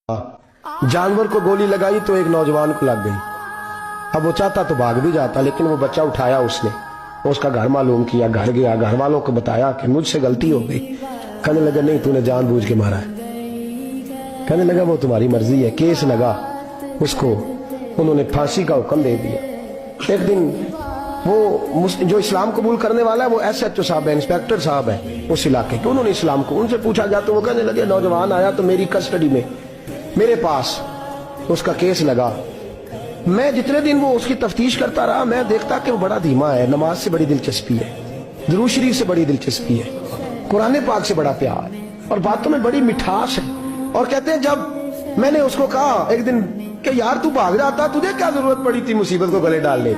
जानवर को गोली लगाई तो एक नौजवान को लग गई। अब वो चाहता तो भाग भी जाता, लेकिन वो बच्चा उठाया उसने, उसका घर मालूम किया, घर गया, घर वालों को बताया कि मुझसे गलती हो गई। कहने लगा नहीं, तूने जानबूझ के मारा है। कहने लगा वो तुम्हारी मर्जी है। केस लगा, उसको उन्होंने फांसी का हुक्म दे दिया। एक दिन वो जो इस्लाम कबूल करने वाला है वो SHO साहब है, इंस्पेक्टर साहब है उस इलाके के, उन्होंने इस्लाम को उनसे पूछा गया तो वो कहने लगे नौजवान आया तो मेरी कस्टडी में मेरे पास, उसका केस लगा। मैं जितने दिन वो उसकी तफ्तीश करता रहा, मैं देखता कि वो बड़ा धीमा है, नमाज से बड़ी दिलचस्पी है, दुरूद शरीफ से बड़ी दिलचस्पी है, कुरान पाक से बड़ा प्यार है और बातों में बड़ी मिठास है। और कहते हैं जब मैंने उसको कहा एक दिन कि यार तू भाग जाता, तुझे क्या जरूरत पड़ी थी मुसीबत को गले डालने,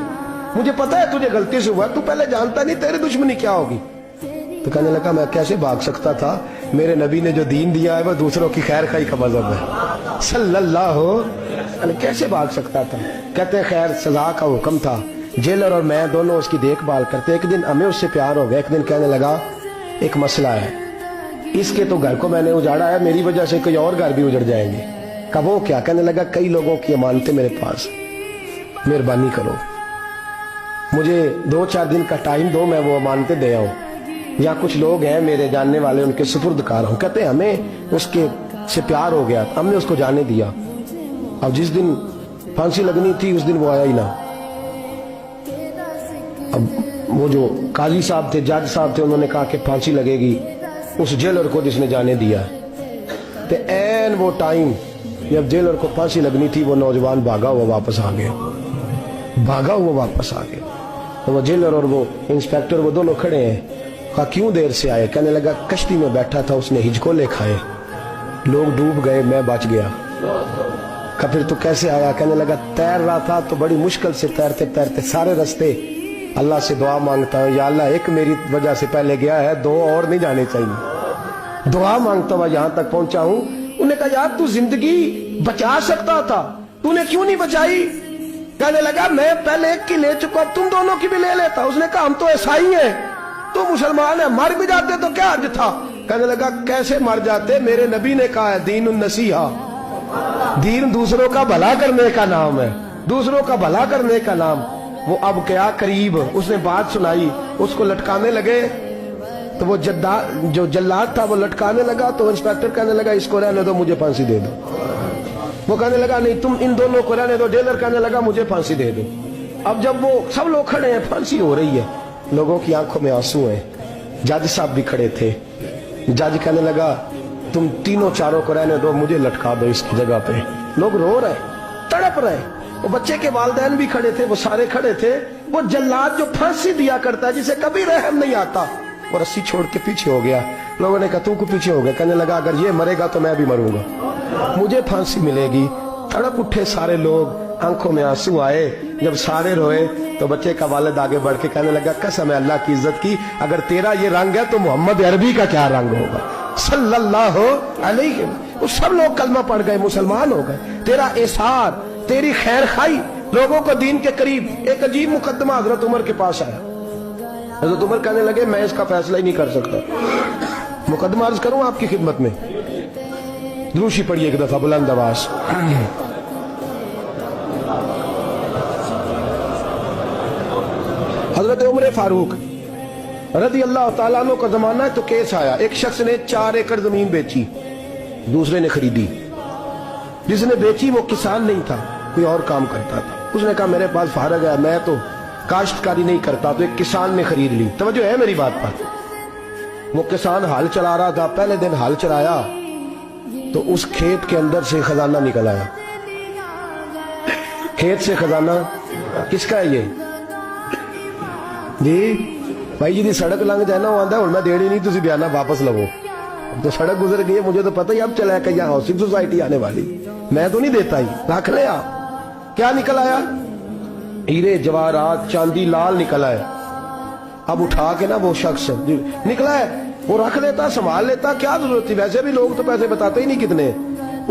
मुझे पता है तुझे गलती से हुआ, तू पहले जानता नहीं तेरी दुश्मनी क्या होगी। तो कहने लगा मैं कैसे भाग सकता था, मेरे नबी ने जो दीन दिया है वह दूसरों की खैर खाई का मजहब है सल्लल्लाहु अलैहि, कैसे भाग सकता था। कहते हैं खैर सजा का हुक्म था, जेलर और मैं दोनों उसकी देखभाल करते। एक दिन हमें उससे प्यार हो गया। एक दिन कहने लगा एक मसला है, इसके तो घर को मैंने उजाड़ा है, मेरी वजह से कोई और घर भी उजड़ जाएंगे। कहा वो क्या। कहने लगा कई लोगों की अमानतें मेरे पास, मेहरबानी करो मुझे 2-4 दिन का टाइम दो, मैं वो अमानतें दे आऊं, या कुछ लोग हैं मेरे जानने वाले उनके सुपुर्दकार हूं। कहते हमें उसके से प्यार हो गया, हमने उसको जाने दिया। अब जिस दिन फांसी लगनी थी उस दिन वो आया ही ना। अब वो जो काजी साहब थे, जज साहब थे, उन्होंने कहा कि फांसी लगेगी उस जेलर को जिसने जाने दिया। तो ऐन वो टाइम जब जेलर को फांसी लगनी थी वो नौजवान भागा हुआ वापस आ गया, भागा हुआ वापस आ गया। तो वो जेलर और वो इंस्पेक्टर वो दोनों खड़े हैं। कहा क्यों देर से आए। कहने लगा कश्ती में बैठा था, उसने हिचकोले खाए, लोग डूब गए, मैं बच गया। कहा फिर तो कैसे आया। कहने लगा तैर रहा था तो बड़ी मुश्किल से तैरते तैरते सारे रास्ते अल्लाह से दुआ मांगता हूँ, या अल्लाह एक मेरी वजह से पहले गया है, 2 और नहीं जाने चाहिए, दुआ मांगता हुआ यहाँ तक पहुंचा हूँ। उन्होंने कहा यार तू जिंदगी बचा सकता था, तूने क्यों नहीं बचाई। कहने लगा मैं पहले एक की ले चुका, तुम दोनों की भी ले लेता। उसने कहा हम तो ईसाई हैं, तो मुसलमान है, मर भी जाते तो क्या हर्ज था। कहने लगा कैसे मर जाते, मेरे नबी ने कहा है दीन नसीहा, दीन दूसरों का भला करने का नाम है, दूसरों का भला करने का नाम। वो अब क्या करीब उसने बात सुनाई, उसको लटकाने लगे तो वो जो जल्लाद था वो लटकाने लगा। तो इंस्पेक्टर कहने लगा इसको रहने दो, मुझे फांसी दे दो। वो कहने लगा नहीं तुम इन दोनों को रहने दो। जेलर कहने लगा मुझे फांसी दे दो। अब जब वो सब लोग खड़े हैं, फांसी हो रही है, लोगों की आंखों में आंसू हैं, जज साहब भी खड़े थे। जज कहने लगा तुम तीनों चारों को रहने दो, मुझे लटका दो इसकी जगह पे। लोग रो रहे, तड़प रहे, वो बच्चे के वालिदैन भी खड़े थे, वो सारे खड़े थे। वो जल्लाद जो फांसी दिया करता है, जिसे कभी रहम नहीं आता, वो रस्सी छोड़ के पीछे हो गया। लोगों ने कहा तू को पीछे हो गया। कहने लगा अगर ये मरेगा तो मैं भी मरूंगा, मुझे फांसी मिलेगी। तड़प उठे सारे लोग, आंखों में आंसू आए। जब सारे रोए तो बच्चे का वालिद आगे बढ़ के कहने लगा कसम है अल्लाह की इज्जत की, अगर तेरा ये रंग है तो मोहम्मद अरबी का क्या रंग होगा सल्लल्लाहु अलैहि। वो सब लोग कलमा पढ़ गए, मुसलमान हो गए। तेरा एसार, तेरी खैर खाई, लोगों को दीन के करीब। एक अजीब मुकदमा हजरत उमर के पास आया। हजरत उमर कहने लगे मैं इसका फैसला ही नहीं कर सकता। मुकदमा अर्ज करूं आपकी खिदमत में, द्रूशी पढ़िए एक दफा बुलंद आवाज। हजरत उमर फारूक रज़ी अल्लाह तआला अन्हु का जमाना है तो केस आया। एक शख्स ने 4 एकड़ जमीन बेची, दूसरे ने खरीदी। जिसने बेची वो किसान नहीं था, कोई और काम करता था। उसने कहा मेरे पास फारग है, मैं तो काश्तकारी नहीं करता, तो एक किसान ने खरीद ली। तवज्जो है मेरी बात पर। वो किसान हाल चला रहा था, पहले दिन हाल चलाया तो उस खेत के अंदर से खजाना निकल आया। खेत से खजाना किसका है ये जी भाई जी दी सड़क लंघ जाए ना, वो आंदा हूं मैं देनी नहीं, तुसी बयाना वापस लवो। तो सड़क गुजर गई है, मुझे तो पता ही अब चला कि यहाँ हाउसिंग सोसाइटी आने वाली, मैं तो नहीं देता ही, रख ले आप। क्या निकल आया, हीरे जवाहरात चांदी लाल निकल आया। अब उठा के ना वो शख्स निकला है वो रख लेता, संभाल लेता, क्या जरूरत थी, वैसे भी लोग तो पैसे बताते ही नहीं कितने।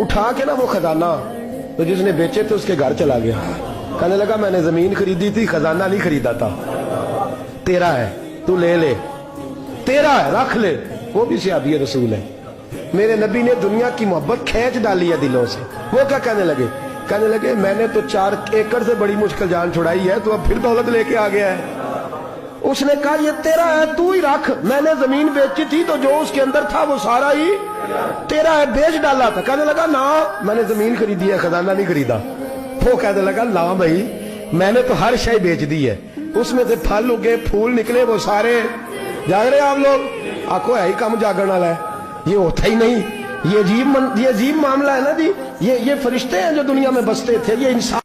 उठा के ना वो खजाना तो जिसने बेचे थे उसके घर चला गया। कहने लगा मैंने जमीन खरीदी थी, खजाना नहीं खरीदा था, तेरा है, तू ले ले, तेरा है रख ले। वो भी सहाबी रसूल है। میرے نبی نے دنیا کی محبت کھینچ ڈالی ہے دلوں سے. وہ کیا کہنے لگے میں نے تو 4 ایکڑ سے بڑی مشکل جان چھڑائی ہے, تو اب پھر دولت لے کے آ گیا ہے. اس نے کہا یہ تیرا ہے, تو ہی رکھ. میں نے زمین بیچی تھی تو جو اس کے اندر تھا وہ سارا ہی تیرا ہے, بیچ ڈالا تھا. کہنے لگا نا میں نے زمین خریدی ہے, خزانہ نہیں خریدا. وہ کہنے لگا نا بھائی میں نے تو ہر شے بیچ دی ہے, اس میں سے پھل اگے پھول نکلے وہ سارے. جاگ رہے آپ لوگ؟ آنکھوں ہے ہی کم جاگن والا ہے, یہ ہوتا ہی نہیں. یہ عجیب معاملہ ہے نا جی. یہ فرشتے ہیں جو دنیا میں بستے تھے, یہ انسان